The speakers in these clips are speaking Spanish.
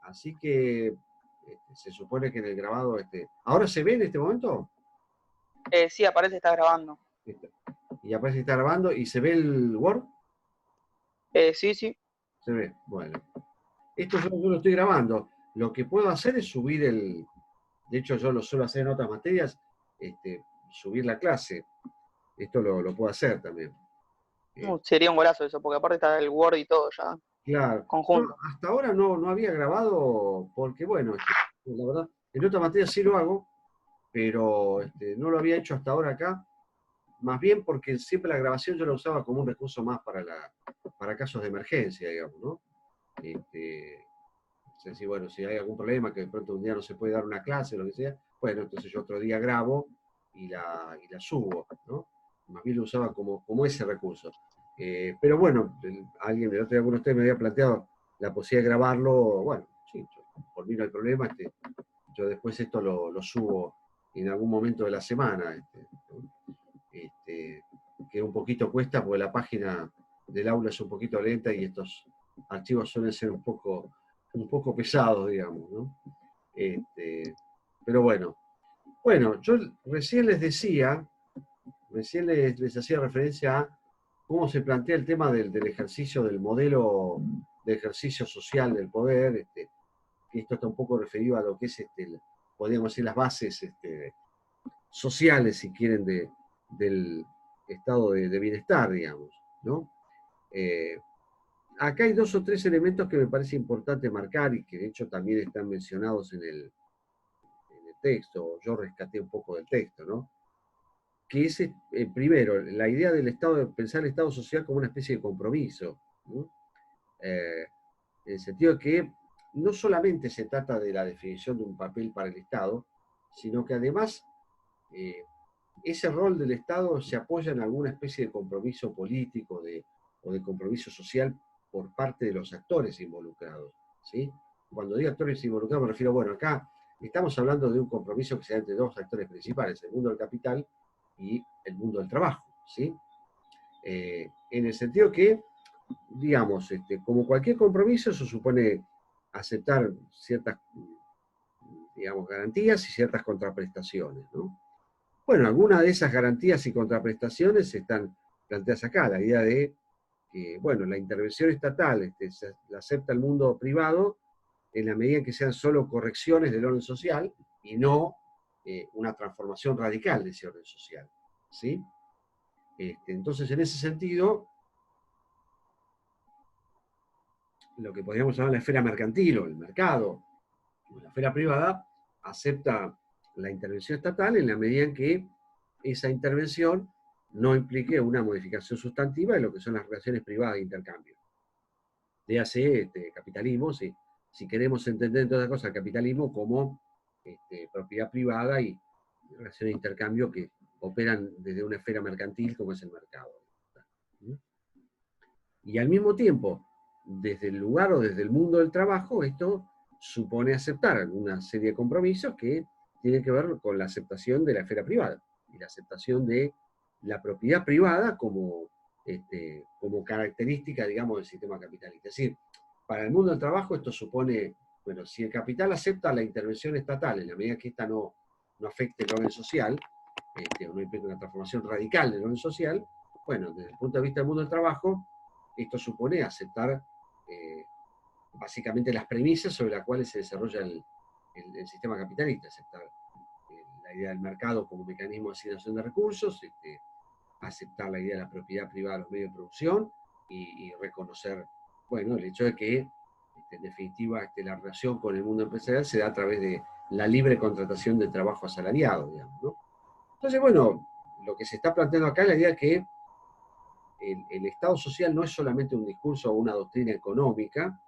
Así que se supone que en el grabado, ¿ahora se ve en este momento? Sí, aparece, está grabando. Y aparece que está grabando y se ve el Word. Sí, sí. Se ve, bueno. Esto yo lo estoy grabando. Lo que puedo hacer es subir de hecho yo lo suelo hacer en otras materias, subir la clase. Esto lo puedo hacer también. Eh, Sería un golazo eso, porque aparte está el Word y todo ya, claro. No, conjunto. hasta ahora no había grabado porque, bueno, la verdad, en otras materias sí lo hago, pero no lo había hecho hasta ahora acá. Más bien porque siempre la grabación yo la usaba como un recurso más para casos de emergencia, digamos, ¿no? Es decir, bueno, si hay algún problema, que de pronto un día no se puede dar una clase o lo que sea, bueno, entonces yo otro día grabo y la subo, ¿no? Más bien lo usaba como ese recurso. Pero bueno, alguien del otro día con usted me había planteado la posibilidad de grabarlo, bueno, sí, por mí no hay problema, yo después esto lo subo en algún momento de la semana, ¿no? Que un poquito cuesta porque la página del aula es un poquito lenta y estos archivos suelen ser un poco pesados, digamos, ¿no? Pero bueno, yo recién les hacía referencia a cómo se plantea el tema del ejercicio del modelo de ejercicio social del poder, que esto está un poco referido a lo que es, podríamos decir, las bases sociales, si quieren, del estado de bienestar, digamos, ¿no? Eh, Acá hay dos o tres elementos que me parece importante marcar y que de hecho también están mencionados en el texto, yo rescaté un poco del texto, ¿no? Que es, primero, la idea del Estado, de pensar el Estado social como una especie de compromiso, ¿no? Eh, en el sentido de que no solamente se trata de la definición de un papel para el Estado, sino que además eh, ese rol del Estado se apoya en alguna especie de compromiso político o de compromiso social por parte de los actores involucrados, ¿sí? Cuando digo actores involucrados me refiero, bueno, acá estamos hablando de un compromiso que se da entre dos actores principales, el mundo del capital y el mundo del trabajo, ¿sí? En el sentido que, digamos, como cualquier compromiso, eso supone aceptar ciertas, digamos, garantías y ciertas contraprestaciones, ¿no? Bueno, algunas de esas garantías y contraprestaciones están planteadas acá, la idea de que, bueno, la intervención estatal la acepta el mundo privado en la medida en que sean solo correcciones del orden social y no una transformación radical de ese orden social, ¿sí? Entonces, en ese sentido, lo que podríamos llamar la esfera mercantil o el mercado, o la esfera privada, acepta la intervención estatal en la medida en que esa intervención no implique una modificación sustantiva de lo que son las relaciones privadas de intercambio. Dígase capitalismo, si queremos entender en todas las cosas el capitalismo como propiedad privada y relaciones de intercambio que operan desde una esfera mercantil como es el mercado. Y al mismo tiempo, desde el lugar o desde el mundo del trabajo, esto supone aceptar una serie de compromisos que tienen que ver con la aceptación de la esfera privada y la aceptación de la propiedad privada como característica, digamos, del sistema capitalista. Es decir, para el mundo del trabajo esto supone, bueno, si el capital acepta la intervención estatal en la medida que esta no afecte el orden social, o no implique una transformación radical del orden social, bueno, desde el punto de vista del mundo del trabajo, esto supone aceptar básicamente las premisas sobre las cuales se desarrolla el sistema capitalista, aceptar la idea del mercado como mecanismo de asignación de recursos, aceptar la idea de la propiedad privada de los medios de producción y reconocer, bueno, el hecho de que, en definitiva, la relación con el mundo empresarial se da a través de la libre contratación de trabajo asalariado, digamos, ¿no? Entonces, bueno, lo que se está planteando acá es la idea que el Estado social no es solamente un discurso o una doctrina económica,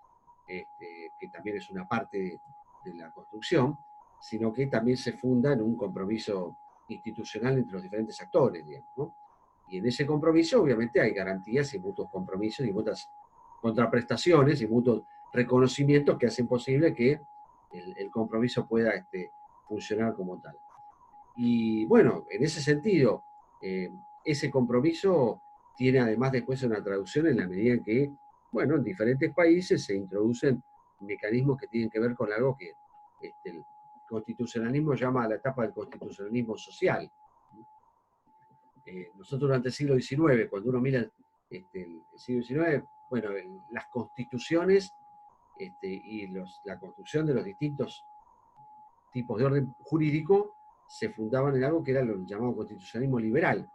que también es una parte de la construcción, sino que también se funda en un compromiso institucional entre los diferentes actores, digamos, ¿no? Y en ese compromiso, obviamente, hay garantías y mutuos compromisos y mutuas contraprestaciones y mutuos reconocimientos que hacen posible que el compromiso pueda funcionar como tal. Y bueno, en ese sentido, ese compromiso tiene además después una traducción en la medida en que, bueno, en diferentes países se introducen mecanismos que tienen que ver con algo que el constitucionalismo llama a la etapa del constitucionalismo social. Nosotros durante el siglo XIX, cuando uno mira el siglo XIX, bueno, las constituciones y la construcción de los distintos tipos de orden jurídico se fundaban en algo que era lo llamado constitucionalismo liberal.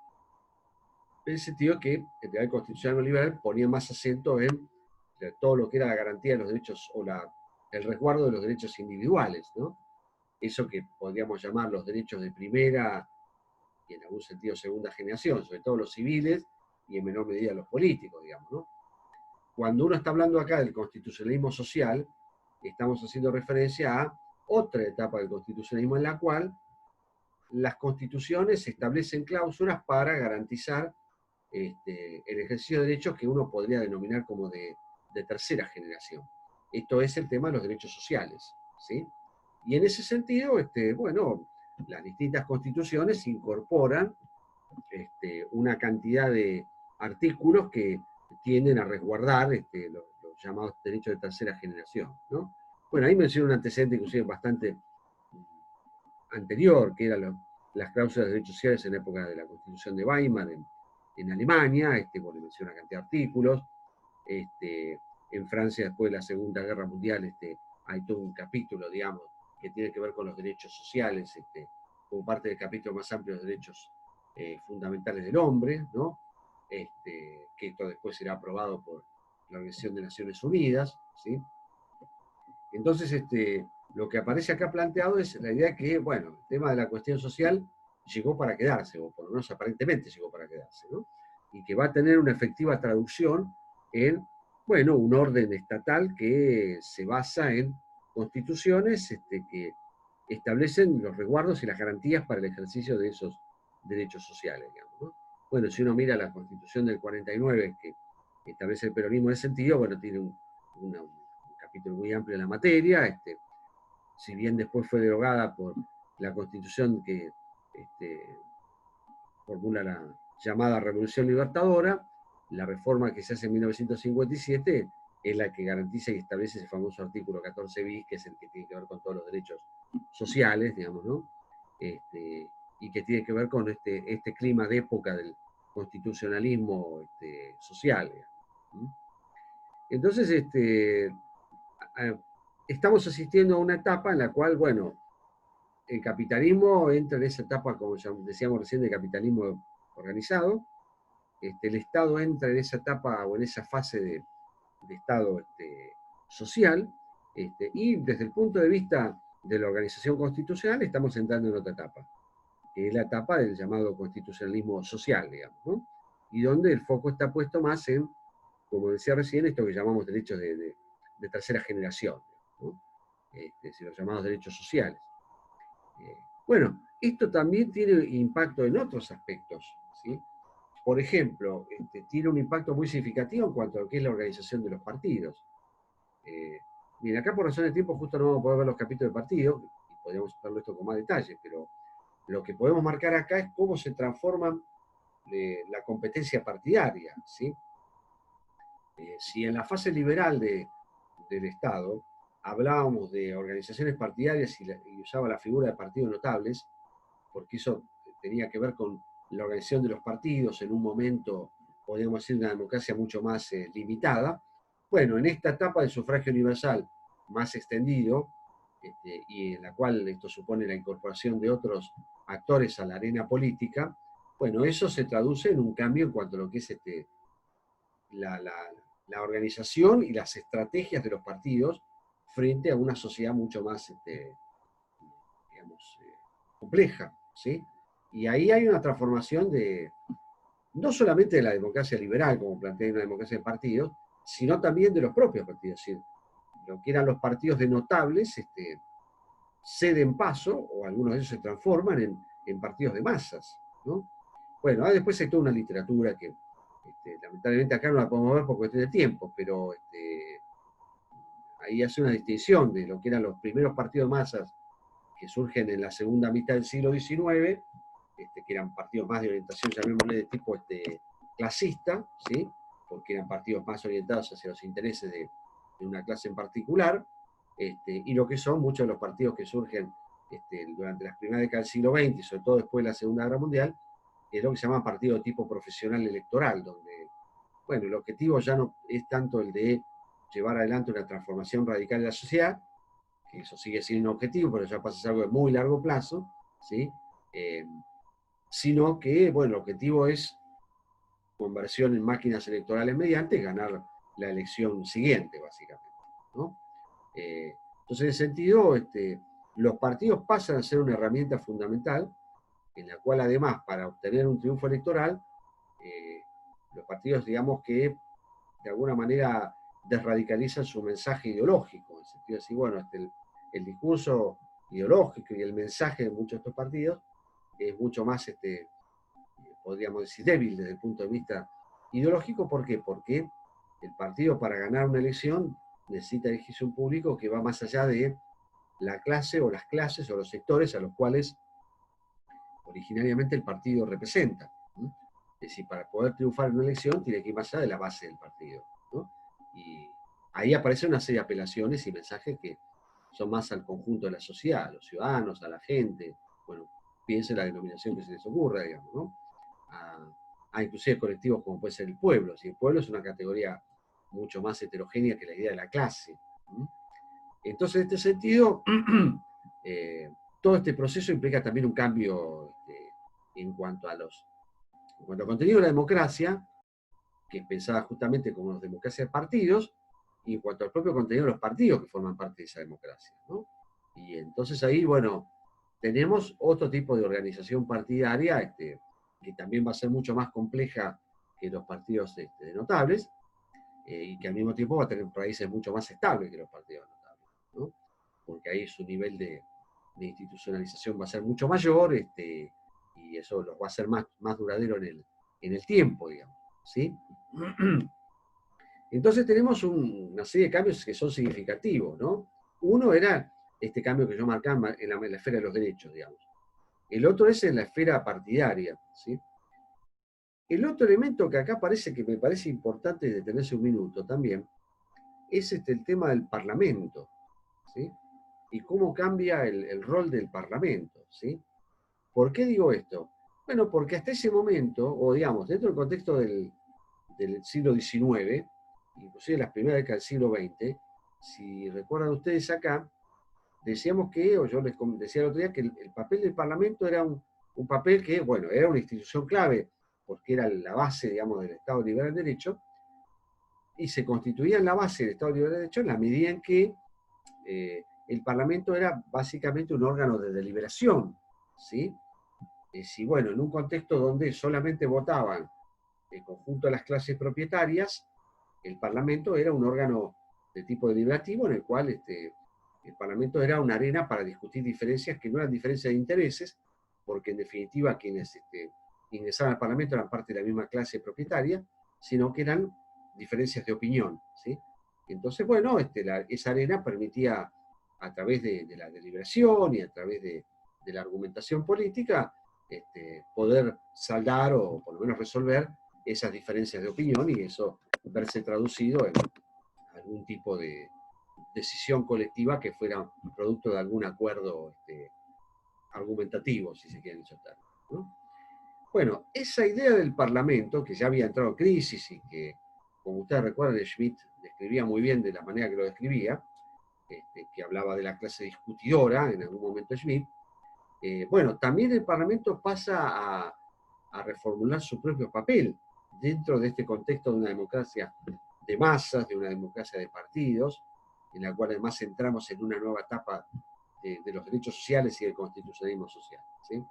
En el sentido que el constitucionalismo liberal ponía más acento en todo lo que era la garantía de los derechos o el resguardo de los derechos individuales, ¿no? Eso que podríamos llamar los derechos de primera y en algún sentido segunda generación, sobre todo los civiles y en menor medida los políticos, digamos, ¿no? Cuando uno está hablando acá del constitucionalismo social, estamos haciendo referencia a otra etapa del constitucionalismo en la cual las constituciones establecen cláusulas para garantizar el ejercicio de derechos que uno podría denominar como de tercera generación. Esto es el tema de los derechos sociales, ¿sí? Y en ese sentido, bueno, las distintas constituciones incorporan una cantidad de artículos que tienden a resguardar los llamados derechos de tercera generación, ¿no? Bueno, ahí menciono un antecedente inclusive bastante anterior, que eran las cláusulas de derechos sociales en la época de la Constitución de Weimar en Alemania, bueno, menciona una cantidad de artículos. En Francia, después de la Segunda Guerra Mundial, hay todo un capítulo, digamos, que tiene que ver con los derechos sociales, como parte del capítulo más amplio de los derechos fundamentales del hombre, ¿no? Que esto después será aprobado por la Organización de Naciones Unidas, ¿sí? Entonces, lo que aparece acá planteado es la idea que, bueno, el tema de la cuestión social llegó para quedarse, o por lo menos aparentemente llegó para quedarse, ¿no? Y que va a tener una efectiva traducción en, bueno, un orden estatal que se basa en constituciones que establecen los resguardos y las garantías para el ejercicio de esos derechos sociales, digamos, ¿no? Bueno, si uno mira la Constitución del 49, que establece el peronismo en ese sentido, bueno, tiene un capítulo muy amplio en la materia, si bien después fue derogada por la Constitución que formula la llamada Revolución Libertadora, la reforma que se hace en 1957 es la que garantiza y establece ese famoso artículo 14 bis, que es el que tiene que ver con todos los derechos sociales, digamos, ¿no? Y que tiene que ver con este clima de época del constitucionalismo social, digamos. Entonces, estamos asistiendo a una etapa en la cual, bueno, el capitalismo entra en esa etapa, como ya decíamos recién, de capitalismo organizado. El Estado entra en esa etapa o en esa fase de Estado social, y desde el punto de vista de la organización constitucional estamos entrando en otra etapa, que es la etapa del llamado constitucionalismo social, digamos, ¿no? Y donde el foco está puesto más en, como decía recién, esto que llamamos derechos de tercera generación, ¿no? Los llamados derechos sociales. Bueno, esto también tiene impacto en otros aspectos, ¿sí? Por ejemplo, tiene un impacto muy significativo en cuanto a lo que es la organización de los partidos. Bien, acá por razones de tiempo justo no vamos a poder ver los capítulos de partido, y podríamos verlo esto con más detalle, pero lo que podemos marcar acá es cómo se transforma la competencia partidaria, ¿sí? Si en la fase liberal del Estado hablábamos de organizaciones partidarias y usaba la figura de partidos notables, porque eso tenía que ver con la organización de los partidos en un momento, podríamos decir, una democracia mucho más limitada. Bueno, en esta etapa del sufragio universal más extendido, y en la cual esto supone la incorporación de otros actores a la arena política, bueno, eso se traduce en un cambio en cuanto a lo que es la organización y las estrategias de los partidos frente a una sociedad mucho más, digamos, compleja, ¿sí? Y ahí hay una transformación no solamente de la democracia liberal, como plantea una democracia de partidos, sino también de los propios partidos. Es decir, lo que eran los partidos de notables ceden paso, o algunos de ellos se transforman en partidos de masas, ¿no? Bueno, después hay toda una literatura que lamentablemente acá no la podemos ver por cuestión de tiempo, pero ahí hace una distinción de lo que eran los primeros partidos de masas que surgen en la segunda mitad del siglo XIX, que eran partidos más de orientación, llamémosle, de tipo clasista, ¿sí? Porque eran partidos más orientados hacia los intereses de una clase en particular, y lo que son muchos de los partidos que surgen durante las primeras décadas del siglo XX, y sobre todo después de la Segunda Guerra Mundial, es lo que se llama partido de tipo profesional electoral, donde, bueno, el objetivo ya no es tanto el de llevar adelante una transformación radical de la sociedad, que eso sigue siendo un objetivo, pero ya pasa a ser algo de muy largo plazo, ¿sí? Eh, Sino que, bueno, el objetivo es conversión en máquinas electorales mediante ganar la elección siguiente, básicamente, ¿no? Entonces, en ese sentido, los partidos pasan a ser una herramienta fundamental, en la cual además, para obtener un triunfo electoral, los partidos, digamos que de alguna manera desradicalizan su mensaje ideológico, en el sentido de decir, bueno, el discurso ideológico y el mensaje de muchos de estos partidos es mucho más, podríamos decir, débil desde el punto de vista ideológico. ¿Por qué? Porque el partido, para ganar una elección, necesita elegirse un público que va más allá de la clase o las clases o los sectores a los cuales originariamente el partido representa. ¿No? Es decir, para poder triunfar en una elección tiene que ir más allá de la base del partido, ¿no? Y ahí aparecen una serie de apelaciones y mensajes que son más al conjunto de la sociedad, a los ciudadanos, a la gente. Bueno, piensen la denominación que se les ocurra, digamos, ¿no? A inclusive colectivos como puede ser el pueblo. Si el pueblo es una categoría mucho más heterogénea que la idea de la clase. ¿Mm? Entonces, en este sentido, todo este proceso implica también un cambio en cuanto a en cuanto al contenido de la democracia, que es pensada justamente como las democracias de partidos, y en cuanto al propio contenido de los partidos que forman parte de esa democracia, ¿no? Y entonces ahí, bueno, tenemos otro tipo de organización partidaria, que también va a ser mucho más compleja que los partidos de notables, y que al mismo tiempo va a tener raíces mucho más estables que los partidos notables, ¿no? Porque ahí su nivel de institucionalización va a ser mucho mayor, y eso los va a hacer más duradero en el tiempo, digamos, ¿sí? Entonces tenemos una serie de cambios que son significativos, ¿no? Uno era este cambio que yo marcaba en la esfera de los derechos, digamos. El otro es en la esfera partidaria, ¿sí? El otro elemento que acá parece que me parece importante detenerse un minuto también es el tema del Parlamento, ¿sí? Y cómo cambia el rol del Parlamento, ¿sí? ¿Por qué digo esto? Bueno, porque hasta ese momento, o digamos, dentro del contexto del siglo XIX, inclusive las primeras décadas del siglo XX, si recuerdan ustedes acá, decíamos que, o yo les decía el otro día, que el papel del Parlamento era un papel que, bueno, era una institución clave, porque era la base, digamos, del Estado Liberal de Derecho, y se constituía en la base del Estado Liberal de Derecho en la medida en que el Parlamento era básicamente un órgano de deliberación, ¿sí? Si, bueno, en un contexto donde solamente votaban el conjunto de las clases propietarias, el Parlamento era un órgano de tipo deliberativo en el cual el Parlamento era una arena para discutir diferencias que no eran diferencias de intereses, porque en definitiva quienes ingresaban al Parlamento eran parte de la misma clase propietaria, sino que eran diferencias de opinión, ¿sí? Entonces, bueno, esa arena permitía, a través de la deliberación y a través de la argumentación política, poder saldar o por lo menos resolver esas diferencias de opinión, y eso verse traducido en algún tipo de decisión colectiva que fuera producto de algún acuerdo argumentativo, si se quieren esos términos, ¿no? Bueno, esa idea del Parlamento, que ya había entrado en crisis y que, como ustedes recuerdan, Schmitt describía muy bien de la manera que lo describía, que hablaba de la clase discutidora en algún momento Schmitt, bueno, también el Parlamento pasa a reformular su propio papel dentro de este contexto de una democracia de masas, de una democracia de partidos, en la cual además entramos en una nueva etapa de los derechos sociales y del constitucionalismo social, ¿sí?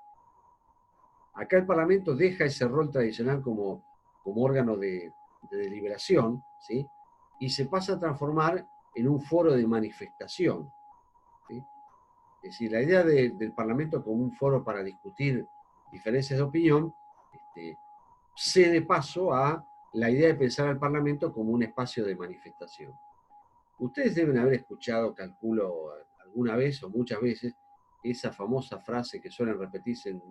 Acá el Parlamento deja ese rol tradicional como órgano de deliberación, ¿sí? Y se pasa a transformar en un foro de manifestación, ¿sí? Es decir, la idea del Parlamento como un foro para discutir diferencias de opinión cede paso a la idea de pensar al Parlamento como un espacio de manifestación. Ustedes deben haber escuchado, calculo, alguna vez o muchas veces, esa famosa frase que suelen repetirse en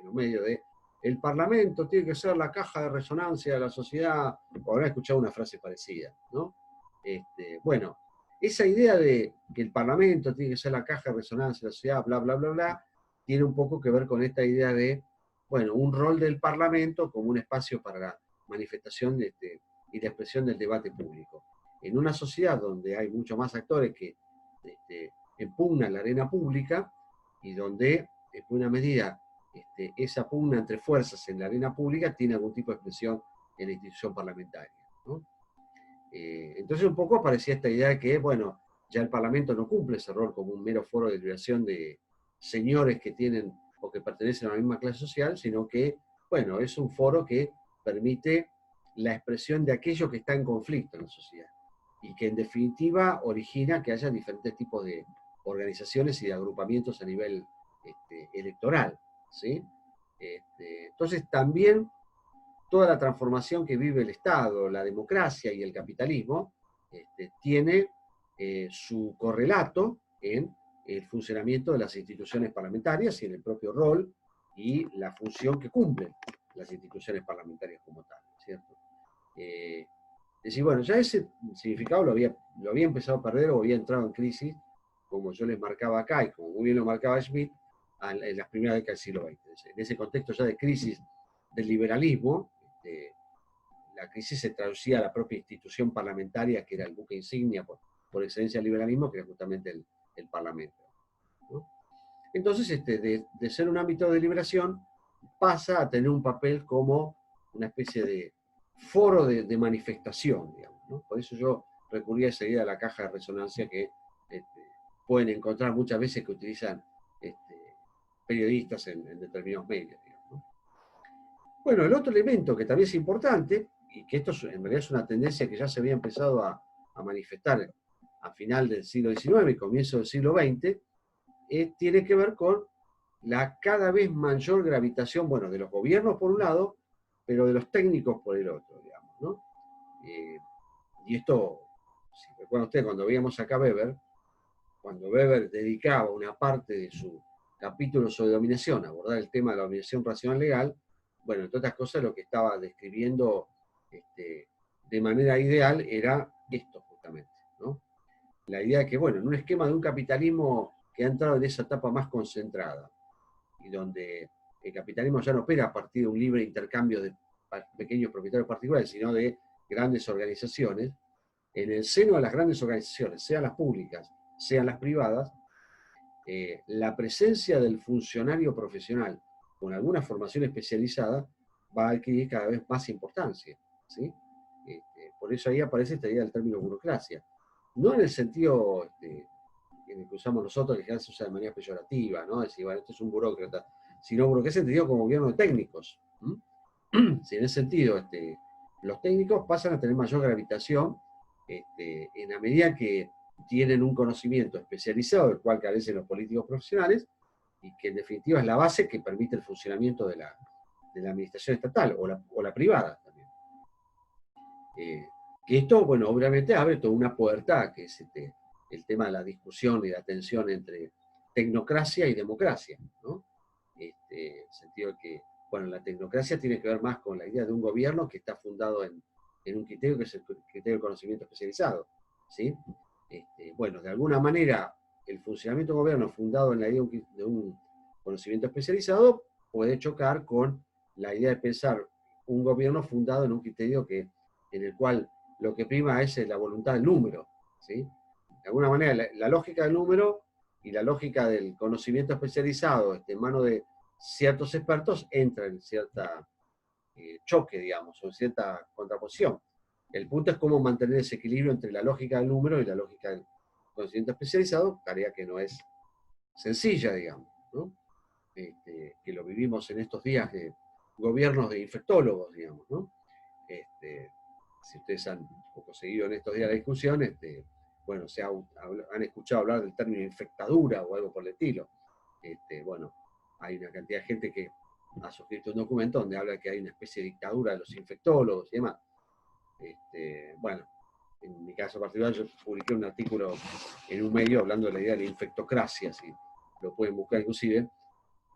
los medios de el Parlamento tiene que ser la caja de resonancia de la sociedad, o habrán escuchado una frase parecida, ¿no? Bueno, esa idea de que el Parlamento tiene que ser la caja de resonancia de la sociedad, bla, bla, bla, bla, tiene un poco que ver con esta idea de, bueno, un rol del Parlamento como un espacio para la manifestación y la expresión del debate público. En una sociedad donde hay muchos más actores que impugnan la arena pública y donde, en buena medida, esa pugna entre fuerzas en la arena pública tiene algún tipo de expresión en la institución parlamentaria, ¿no? Entonces un poco aparecía esta idea de que, bueno, ya el Parlamento no cumple ese rol como un mero foro de liberación de señores que tienen o que pertenecen a la misma clase social, sino que, bueno, es un foro que permite la expresión de aquello que está en conflicto en la sociedad y que en definitiva origina que haya diferentes tipos de organizaciones y de agrupamientos a nivel electoral, ¿sí? Entonces también toda la transformación que vive el Estado, la democracia y el capitalismo, tiene su correlato en el funcionamiento de las instituciones parlamentarias y en el propio rol y la función que cumplen las instituciones parlamentarias como tal, ¿cierto? Es decir, bueno, ya ese significado lo había empezado a perder o había entrado en crisis, como yo les marcaba acá y como muy bien lo marcaba Schmitt, en las primeras décadas del siglo XX. En ese contexto ya de crisis del liberalismo, la crisis se traducía a la propia institución parlamentaria, que era el buque insignia por excelencia del liberalismo, que era justamente el Parlamento, ¿no? Entonces, de ser un ámbito de deliberación, pasa a tener un papel como una especie de foro de manifestación, digamos, ¿no? Por eso yo recurrí a esa idea de la caja de resonancia que pueden encontrar muchas veces que utilizan periodistas en determinados medios, digamos, ¿no? Bueno, el otro elemento que también es importante, y que esto en realidad es una tendencia que ya se había empezado a manifestar a final del siglo XIX y comienzo del siglo XX, tiene que ver con la cada vez mayor gravitación, bueno, de los gobiernos por un lado, pero de los técnicos por el otro, digamos, ¿no? Y esto, si recuerdan ustedes, cuando veíamos acá Weber, cuando Weber dedicaba una parte de su capítulo sobre dominación a abordar el tema de la dominación racional legal, bueno, entre otras cosas lo que estaba describiendo de manera ideal era esto justamente, ¿no? La idea de que, bueno, en un esquema de un capitalismo que ha entrado en esa etapa más concentrada, y donde el capitalismo ya no opera a partir de un libre intercambio de pequeños propietarios particulares, sino de grandes organizaciones, en el seno de las grandes organizaciones, sean las públicas, sean las privadas, la presencia del funcionario profesional con alguna formación especializada va a adquirir cada vez más importancia, ¿sí? Por eso ahí aparece esta idea del término burocracia. No en el sentido en el que usamos nosotros, que se usa de manera peyorativa, ¿no? Es decir, bueno, esto es un burócrata, sino burocracia entendido como gobierno de técnicos. Si en ese sentido los técnicos pasan a tener mayor gravitación en la medida que tienen un conocimiento especializado del cual carecen los políticos profesionales y que en definitiva es la base que permite el funcionamiento de la administración estatal o la privada también. Que esto, bueno, obviamente abre toda una puerta, que es el tema de la discusión y la tensión entre tecnocracia y democracia, ¿no? En el sentido de que, bueno, la tecnocracia tiene que ver más con la idea de un gobierno que está fundado en un criterio que es el criterio del conocimiento especializado, ¿sí? Bueno, de alguna manera, el funcionamiento del gobierno fundado en la idea de un conocimiento especializado puede chocar con la idea de pensar un gobierno fundado en un criterio en el cual lo que prima es la voluntad del número, ¿sí? De alguna manera, la lógica del número y la lógica del conocimiento especializado en manos de ciertos expertos entra en cierta choque, digamos, o en cierta contraposición. El punto es cómo mantener ese equilibrio entre la lógica del número y la lógica del conocimiento especializado, tarea que no es sencilla, digamos, ¿no? Que lo vivimos en estos días de gobiernos de infectólogos, digamos, ¿no? Si ustedes han un poco seguido en estos días la discusión, bueno, han escuchado hablar del término infectadura o algo por el estilo. Bueno, hay una cantidad de gente que ha suscrito un documento donde habla que hay una especie de dictadura de los infectólogos y demás. Bueno, en mi caso particular yo publiqué un artículo en un medio hablando de la idea de la infectocracia, si lo pueden buscar inclusive,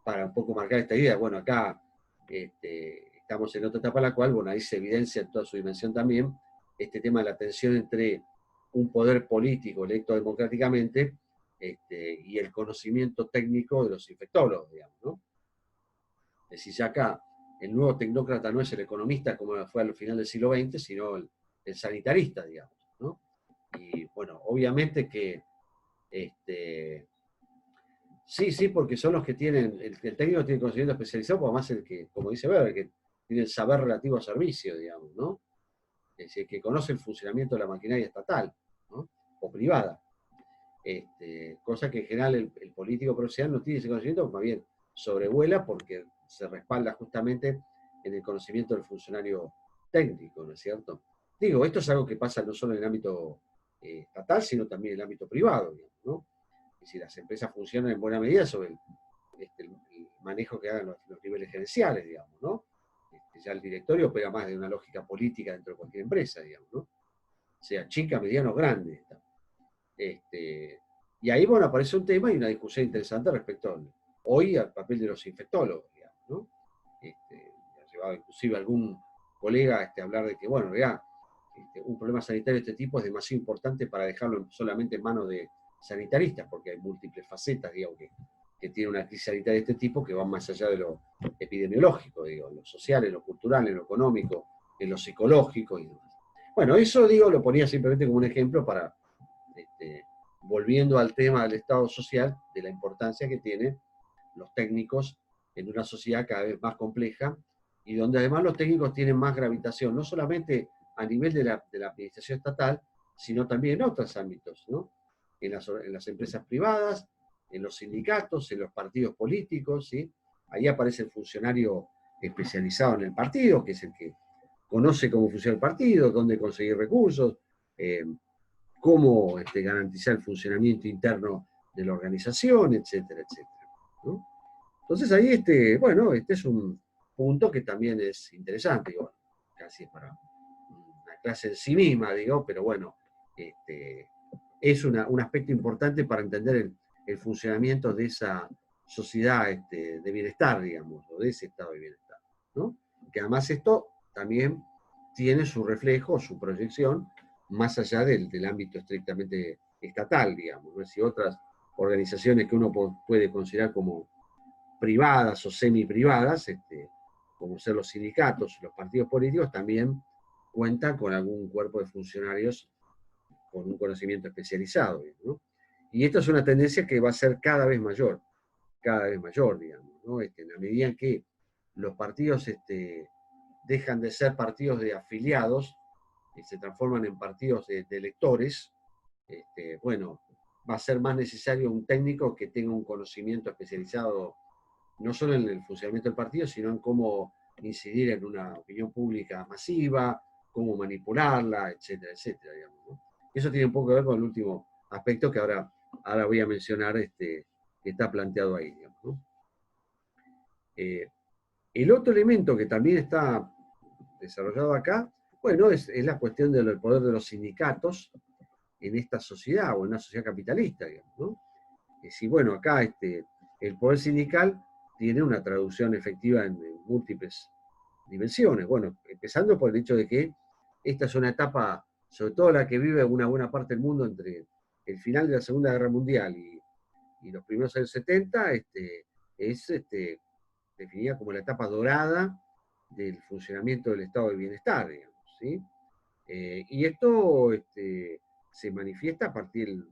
para un poco marcar esta idea. Bueno, acá estamos en otra etapa en la cual, bueno, ahí se evidencia en toda su dimensión también este tema de la tensión entre un poder político electo democráticamente y el conocimiento técnico de los infectólogos, digamos, ¿no? Es decir, ya acá el nuevo tecnócrata no es el economista como fue al final del siglo XX, sino el sanitarista, digamos, ¿no? Y bueno, obviamente que sí, sí, porque son los que tienen, el técnico tiene conocimiento especializado, pero además el que, como dice Weber, el que tiene el saber relativo al servicio, digamos, ¿no? Es decir, el que conoce el funcionamiento de la maquinaria estatal, ¿no? O privada. Cosa que en general el político profesional no tiene ese conocimiento, más bien sobrevuela porque se respalda justamente en el conocimiento del funcionario técnico, ¿no es cierto? Digo, esto es algo que pasa no solo en el ámbito estatal, sino también en el ámbito privado, digamos, ¿no? Es decir, las empresas funcionan en buena medida sobre el manejo que hagan los niveles gerenciales, digamos, ¿no? Ya el directorio opera más de una lógica política dentro de cualquier empresa, digamos, ¿no? Sea chica, mediana o grande. Y ahí, bueno, aparece un tema y una discusión interesante respecto hoy al papel de los infectólogos, digamos, ¿no? Ha llevado inclusive algún colega a hablar de que, bueno, ya, un problema sanitario de este tipo es demasiado importante para dejarlo solamente en manos de sanitaristas, porque hay múltiples facetas, digamos, que tiene una crisis sanitaria de este tipo que van más allá de lo epidemiológico, digo, en lo social, en lo cultural, en lo económico, en lo psicológico y demás. Bueno, eso, digo, lo ponía simplemente como un ejemplo para, volviendo al tema del Estado social, de la importancia que tienen los técnicos en una sociedad cada vez más compleja y donde además los técnicos tienen más gravitación, no solamente a nivel de la administración estatal, sino también en otros ámbitos, ¿no? En las empresas privadas, en los sindicatos, en los partidos políticos, ¿sí? Ahí aparece el funcionario especializado en el partido, que es el que conoce cómo funciona el partido, dónde conseguir recursos, cómo garantizar el funcionamiento interno de la organización, etcétera, etcétera, ¿no? Entonces ahí, bueno, este es un punto que también es interesante, digo, casi es para una clase en sí misma, digo, pero bueno, es un aspecto importante para entender el funcionamiento de esa sociedad de bienestar, digamos, o de ese estado de bienestar, ¿no? Que además esto también tiene su reflejo, su proyección, más allá del ámbito estrictamente estatal, digamos, ¿no? Si otras organizaciones que uno puede considerar como privadas o semi-privadas, como ser los sindicatos y los partidos políticos, también cuentan con algún cuerpo de funcionarios con un conocimiento especializado, ¿no? Y esto es una tendencia que va a ser cada vez mayor, digamos, ¿no? En la medida en que los partidos dejan de ser partidos de afiliados y se transforman en partidos de electores, bueno, va a ser más necesario un técnico que tenga un conocimiento especializado no solo en el funcionamiento del partido, sino en cómo incidir en una opinión pública masiva, cómo manipularla, etcétera, etcétera, digamos, ¿no? Eso tiene un poco que ver con el último aspecto que ahora voy a mencionar, que está planteado ahí, digamos, ¿no? El otro elemento que también está desarrollado acá, bueno, es la cuestión del poder de los sindicatos en esta sociedad o en una sociedad capitalista, digamos, ¿no? Es decir, bueno, acá el poder sindical tiene una traducción efectiva en múltiples dimensiones. Bueno, empezando por el hecho de que esta es una etapa, sobre todo la que vive una buena parte del mundo entre el final de la Segunda Guerra Mundial y los primeros años 70, es definida como la etapa dorada del funcionamiento del estado de bienestar, digamos, ¿sí? Y esto se manifiesta a partir de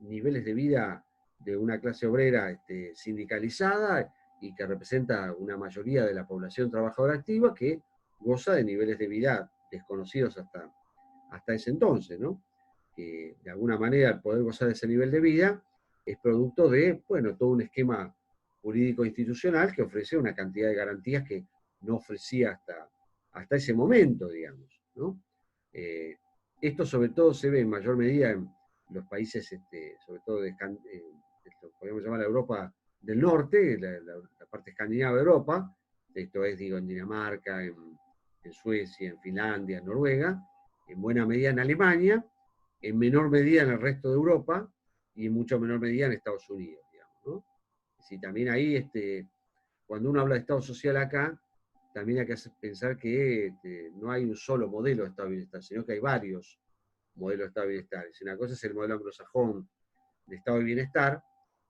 niveles de vida de una clase obrera sindicalizada y que representa una mayoría de la población trabajadora activa que goza de niveles de vida desconocidos hasta ese entonces, ¿no? De alguna manera, el poder gozar de ese nivel de vida es producto de, bueno, todo un esquema jurídico institucional que ofrece una cantidad de garantías que no ofrecía hasta ese momento, digamos, ¿no? Esto sobre todo se ve en mayor medida en los países, sobre todo podríamos llamar la Europa del Norte, la parte escandinava de Europa, esto es, digo, en Dinamarca, en Suecia, en Finlandia, en Noruega, en buena medida en Alemania, en menor medida en el resto de Europa y en mucho menor medida en Estados Unidos, digamos, ¿no? Si también ahí, cuando uno habla de Estado social acá, también hay que pensar que no hay un solo modelo de Estado de bienestar, sino que hay varios modelo de estado de bienestar. Es una cosa es el modelo anglosajón de estado de bienestar,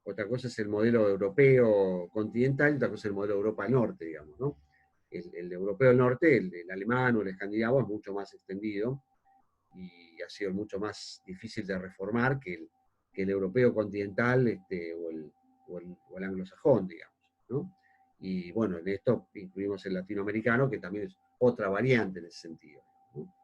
otra cosa es el modelo europeo continental, y otra cosa es el modelo Europa del Norte, digamos, ¿no? El europeo del norte, el alemán o el escandinavo, es mucho más extendido y ha sido mucho más difícil de reformar que el europeo continental o el anglosajón, digamos, ¿no? Y bueno, en esto incluimos el latinoamericano, que también es otra variante en ese sentido, ¿no?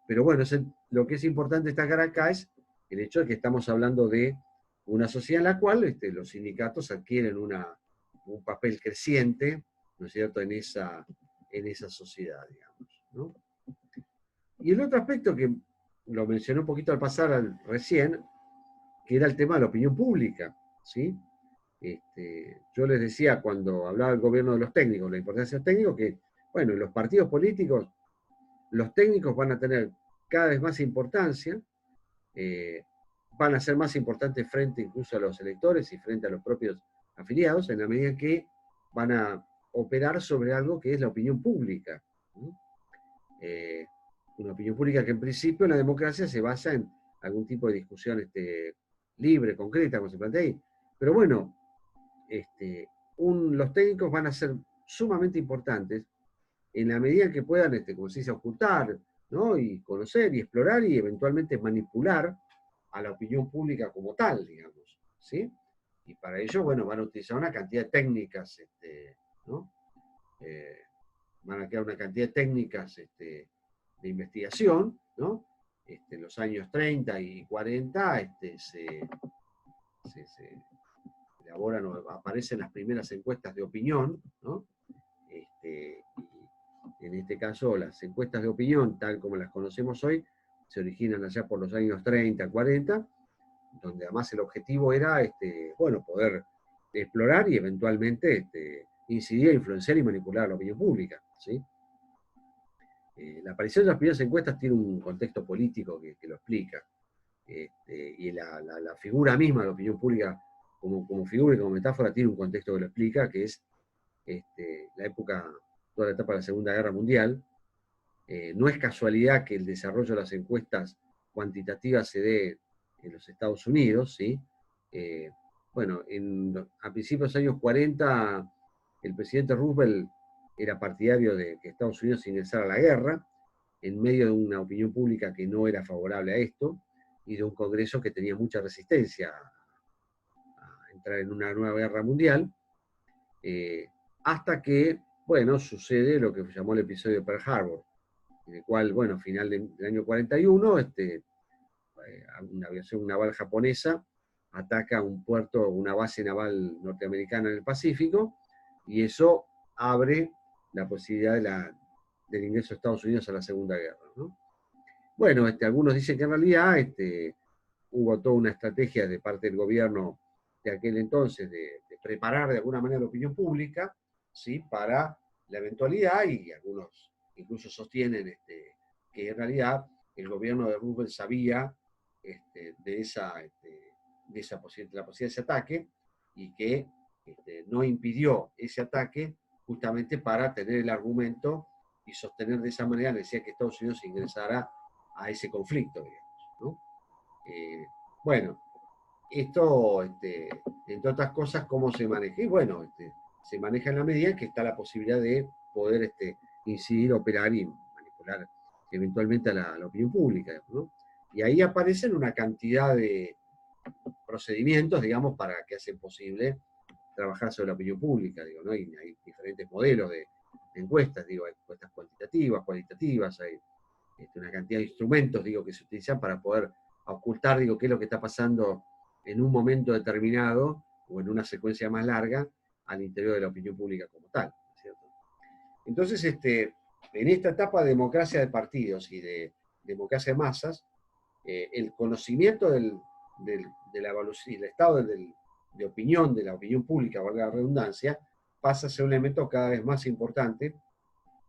Pero bueno, lo que es importante destacar acá es el hecho de que estamos hablando de una sociedad en la cual los sindicatos adquieren un papel creciente, ¿no es cierto?, en esa sociedad, digamos, ¿no? Y el otro aspecto que lo mencioné un poquito al pasar recién, que era el tema de la opinión pública, ¿sí? Yo les decía cuando hablaba del gobierno de los técnicos, la importancia de los técnicos, que, bueno, en los partidos políticos, los técnicos van a tener cada vez más importancia, van a ser más importantes frente incluso a los electores y frente a los propios afiliados, en la medida que van a operar sobre algo que es la opinión pública, ¿no? Una opinión pública que en principio en la democracia se basa en algún tipo de discusión libre, concreta, como se plantea ahí. Pero bueno, los técnicos van a ser sumamente importantes en la medida en que puedan, como se dice, ocultar, ¿no? Y conocer y explorar y eventualmente manipular a la opinión pública como tal, digamos, ¿sí? Y para ello, bueno, van a utilizar una cantidad de técnicas, ¿no? Van a crear una cantidad de técnicas de investigación, ¿no? En los años 30 y 40 se elaboran o aparecen las primeras encuestas de opinión, ¿no? Y en este caso, las encuestas de opinión, tal como las conocemos hoy, se originan allá por los años 30, 40, donde además el objetivo era, bueno, poder explorar y eventualmente incidir, influenciar y manipular la opinión pública, ¿sí? La aparición de las primeras encuestas tiene un contexto político que lo explica. Y la figura misma de la opinión pública como figura y como metáfora tiene un contexto que lo explica, que es la época, toda la etapa de la Segunda Guerra Mundial. No es casualidad que el desarrollo de las encuestas cuantitativas se dé en los Estados Unidos, ¿sí? Bueno, a principios de los años 40, el presidente Roosevelt era partidario de que Estados Unidos ingresara a la guerra, en medio de una opinión pública que no era favorable a esto, y de un Congreso que tenía mucha resistencia a entrar en una nueva guerra mundial, hasta que, bueno, sucede lo que se llamó el episodio de Pearl Harbor, en el cual, bueno, a final del año 41, una aviación naval japonesa ataca un puerto, una base naval norteamericana en el Pacífico, y eso abre la posibilidad del ingreso de Estados Unidos a la Segunda Guerra, ¿no? Bueno, algunos dicen que en realidad hubo toda una estrategia de parte del gobierno de aquel entonces de preparar de alguna manera la opinión pública, ¿sí? Para la eventualidad, y algunos incluso sostienen que en realidad el gobierno de Roosevelt sabía de la posibilidad de ese ataque, y que no impidió ese ataque justamente para tener el argumento y sostener de esa manera la necesidad que Estados Unidos ingresara a ese conflicto, digamos, ¿no? Bueno, esto, entre otras cosas, ¿cómo se maneja? Y bueno, se maneja en la medida en que está la posibilidad de poder incidir, operar y manipular eventualmente a la opinión pública, ¿no? Y ahí aparecen una cantidad de procedimientos, digamos, para que hacen posible trabajar sobre la opinión pública, digo, ¿no? Y hay diferentes modelos de encuestas, digo, hay encuestas cuantitativas, cualitativas, hay una cantidad de instrumentos, digo, que se utilizan para poder ocultar, digo, qué es lo que está pasando en un momento determinado o en una secuencia más larga al interior de la opinión pública como tal, ¿cierto? Entonces, en esta etapa de democracia de partidos y de democracia de masas, el conocimiento de la evaluación, el estado de opinión de la opinión pública, valga la redundancia, pasa a ser un elemento cada vez más importante,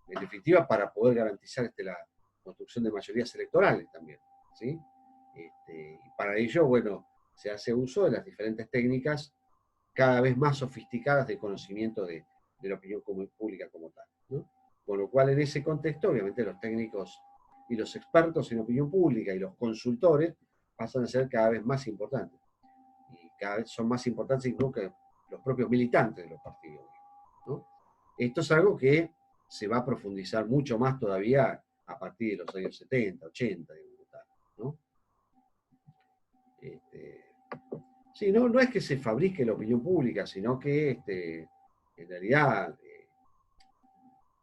en definitiva, para poder garantizar la construcción de mayorías electorales también, ¿sí? Y para ello, bueno, se hace uso de las diferentes técnicas cada vez más sofisticadas de conocimiento de la opinión pública como tal, ¿no? Con lo cual, en ese contexto, obviamente, los técnicos y los expertos en opinión pública y los consultores pasan a ser cada vez más importantes. Y cada vez son más importantes incluso que los propios militantes de los partidos, ¿no? Esto es algo que se va a profundizar mucho más todavía a partir de los años 70, 80, ¿no? Sí, no es que se fabrique la opinión pública, sino que en realidad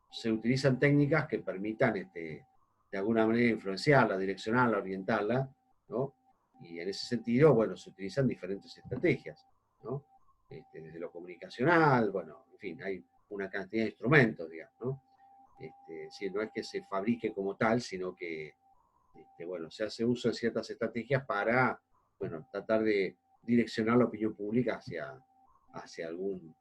se utilizan técnicas que permitan de alguna manera influenciarla, direccionarla, orientarla, ¿no? Y en ese sentido, bueno, se utilizan diferentes estrategias, ¿no? Desde lo comunicacional, bueno, en fin, hay una cantidad de instrumentos, digamos, ¿no? Si no es que se fabrique como tal, sino que, bueno, se hace uso de ciertas estrategias para, bueno, tratar de direccionar la opinión pública hacia algún,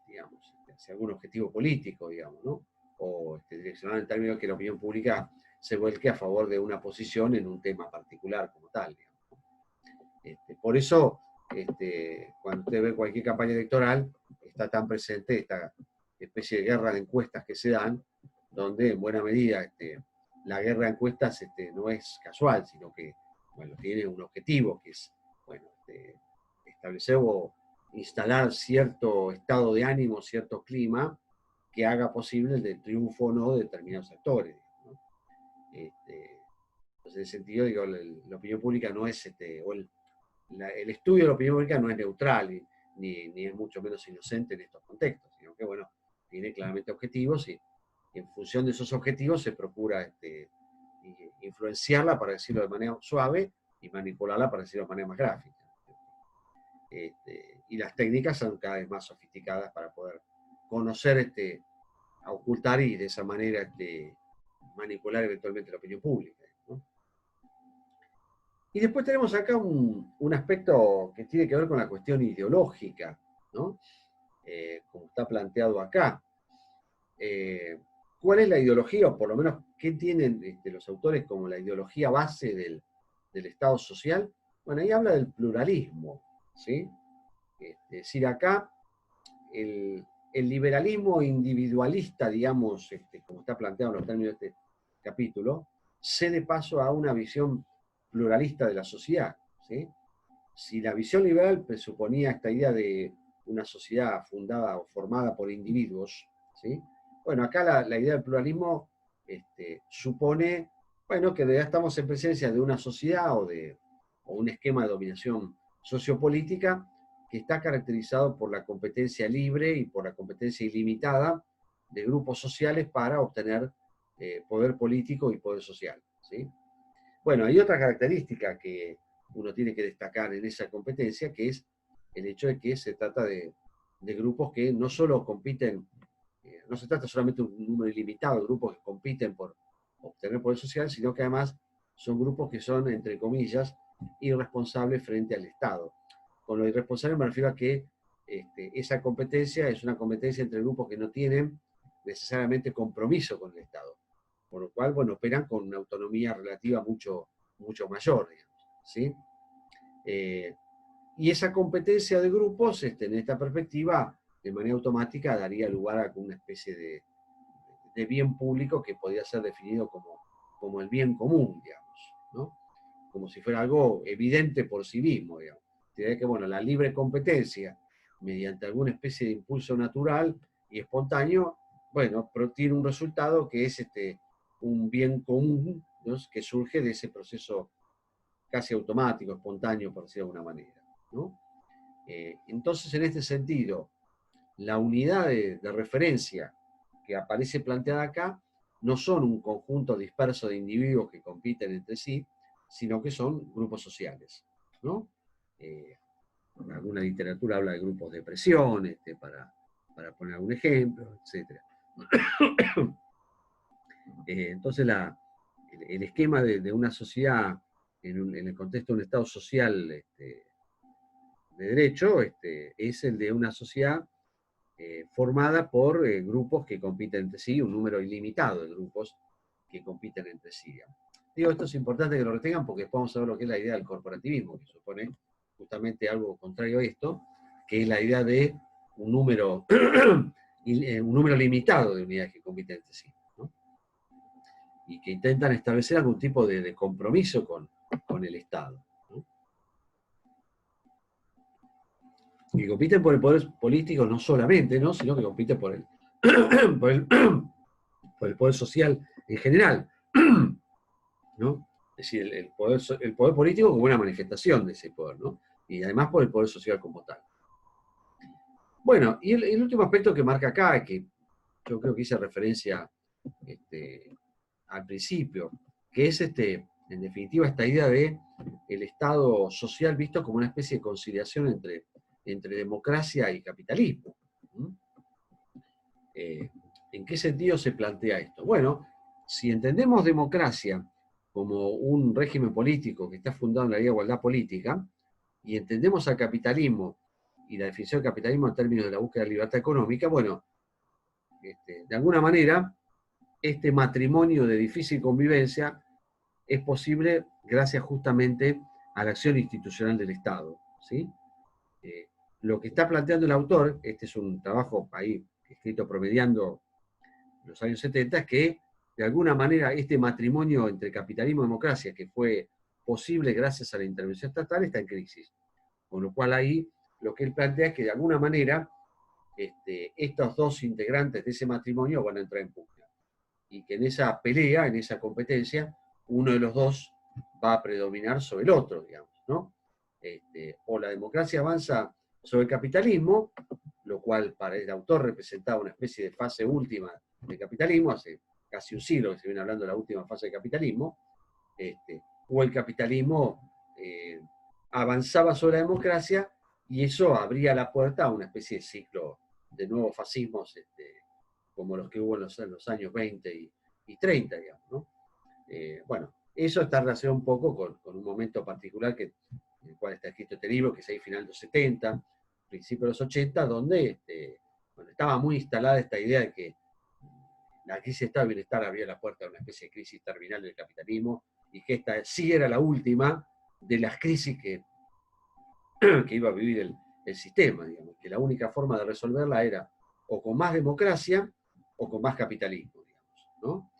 digamos, hacia algún objetivo político, digamos, ¿no? O direccionar en términos de que la opinión pública se vuelque a favor de una posición en un tema particular como tal, digamos. Por eso, cuando usted ve cualquier campaña electoral, está tan presente esta especie de guerra de encuestas que se dan, donde en buena medida la guerra de encuestas no es casual, sino que, bueno, tiene un objetivo, que es, bueno, establecer o instalar cierto estado de ánimo, cierto clima, que haga posible el triunfo o no de determinados actores, ¿no? Entonces, en ese sentido, digo, la opinión pública no es, el estudio de la opinión pública no es neutral, ni es mucho menos inocente en estos contextos, sino que, bueno, tiene claramente objetivos y en función de esos objetivos se procura influenciarla, para decirlo de manera suave, y manipularla, para decirlo de manera más gráfica. Y las técnicas son cada vez más sofisticadas para poder conocer, ocultar y de esa manera manipular eventualmente la opinión pública, ¿no? Y después tenemos acá un aspecto que tiene que ver con la cuestión ideológica, ¿no? Como está planteado acá. ¿Cuál es la ideología, o por lo menos qué tienen los autores como la ideología base del Estado social? Bueno, ahí habla del pluralismo, ¿sí? Es decir, acá el liberalismo individualista, digamos, como está planteado en los términos de este capítulo, cede paso a una visión pluralista de la sociedad, ¿sí? Si la visión liberal presuponía esta idea de una sociedad fundada o formada por individuos, ¿sí? Bueno, acá la idea del pluralismo supone, bueno, que ya estamos en presencia de una sociedad o un esquema de dominación sociopolítica que está caracterizado por la competencia libre y por la competencia ilimitada de grupos sociales para obtener poder político y poder social, ¿sí? Bueno, hay otra característica que uno tiene que destacar en esa competencia, que es el hecho de que se trata de grupos que no solo compiten, no se trata solamente de un número ilimitado de grupos que compiten por obtener poder social, sino que además son grupos que son, entre comillas, irresponsables frente al Estado. Con lo irresponsable me refiero a que esa competencia es una competencia entre grupos que no tienen necesariamente compromiso con el Estado, por lo cual, bueno, operan con una autonomía relativa mucho, mucho mayor, digamos, ¿sí? Y esa competencia de grupos, en esta perspectiva, de manera automática daría lugar a una especie de bien público que podría ser definido como el bien común, digamos, ¿no? Como si fuera algo evidente por sí mismo, digamos. Tiene que, bueno, la libre competencia, mediante alguna especie de impulso natural y espontáneo, bueno, pero tiene un resultado que es un bien común, ¿no?, que surge de ese proceso casi automático, espontáneo, por decirlo de alguna manera, ¿no? Entonces, en este sentido, la unidad de referencia que aparece planteada acá no son un conjunto disperso de individuos que compiten entre sí, sino que son grupos sociales, ¿no? Alguna literatura habla de grupos de presión, para poner algún ejemplo, etc. Entonces, el esquema de una sociedad en el contexto de un Estado social de derecho es el de una sociedad formada por grupos que compiten entre sí, un número ilimitado de grupos que compiten entre sí. Digo, esto es importante que lo retengan porque después vamos a ver lo que es la idea del corporativismo, que supone justamente algo contrario a esto, que es la idea de un número, un número limitado de unidades que compiten entre sí, ¿no? y que intentan establecer algún tipo de compromiso con el Estado, ¿no? Y compiten por el poder político no solamente, ¿no? Sino que compiten por el, por el, por el poder social en general, ¿no? Es decir, el poder político como una manifestación de ese poder, ¿no? Y además por el poder social como tal. Bueno, y el último aspecto que marca acá, que yo creo que hice referencia al principio, que es en definitiva esta idea de el Estado social visto como una especie de conciliación entre democracia y capitalismo. ¿En qué sentido se plantea esto? Bueno, si entendemos democracia como un régimen político que está fundado en la igualdad política, y entendemos al capitalismo y la definición del capitalismo en términos de la búsqueda de libertad económica, bueno, de alguna manera, este matrimonio de difícil convivencia es posible gracias justamente a la acción institucional del Estado, ¿sí? Lo que está planteando el autor, este es un trabajo ahí escrito promediando los años 70, es que de alguna manera este matrimonio entre capitalismo y democracia, que fue posible gracias a la intervención estatal, está en crisis. Con lo cual ahí lo que él plantea es que de alguna manera estos dos integrantes de ese matrimonio van a entrar en pugna. Y que en esa pelea, en esa competencia, uno de los dos va a predominar sobre el otro, digamos, ¿no? O la democracia avanza sobre el capitalismo, lo cual para el autor representaba una especie de fase última del capitalismo, hace casi un siglo que se viene hablando de la última fase del capitalismo, o el capitalismo avanzaba sobre la democracia y eso abría la puerta a una especie de ciclo de nuevos fascismos como los que hubo en los años 20 y 30, digamos, ¿no? Bueno, eso está relacionado un poco con un momento particular en el cual está escrito este libro, que es ahí final de los 70, principio de los 80, donde bueno, estaba muy instalada esta idea de que la crisis de estado de bienestar abría la puerta a una especie de crisis terminal del capitalismo y que esta sí era la última de las crisis que iba a vivir el sistema, digamos, que la única forma de resolverla era o con más democracia o con más capitalismo, digamos, ¿no?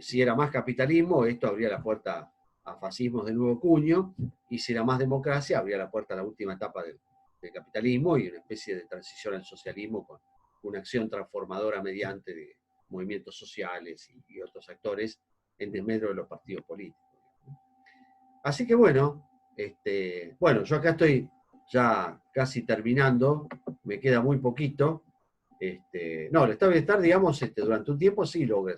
Si era más capitalismo, esto abría la puerta a fascismos de nuevo cuño, y si era más democracia, abría la puerta a la última etapa del capitalismo y una especie de transición al socialismo con una acción transformadora mediante de movimientos sociales y otros actores en desmedro de los partidos políticos. Así que bueno, bueno, yo acá estoy ya casi terminando, me queda muy poquito. No, el estado de bienestar, digamos, durante un tiempo sí logra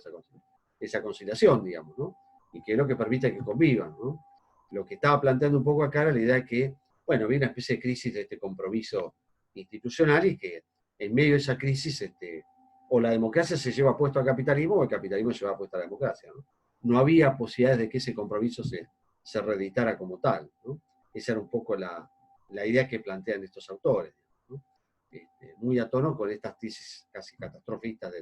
esa conciliación, digamos, ¿no? Y que es lo que permite que convivan, ¿no? Lo que estaba planteando un poco acá era la idea de que, bueno, viene una especie de crisis de este compromiso institucional y que en medio de esa crisis, o la democracia se lleva puesto al capitalismo o el capitalismo se lleva puesto a la democracia, ¿no? No había posibilidades de que ese compromiso se reeditara como tal, ¿no? Esa era un poco la idea que plantean estos autores, ¿no? Muy a tono con estas crisis casi catastrofistas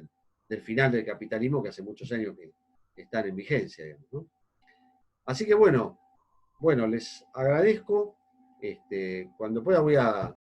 del final del capitalismo que hace muchos años que están en vigencia, digamos, ¿no? Así que bueno, les agradezco. Cuando pueda voy a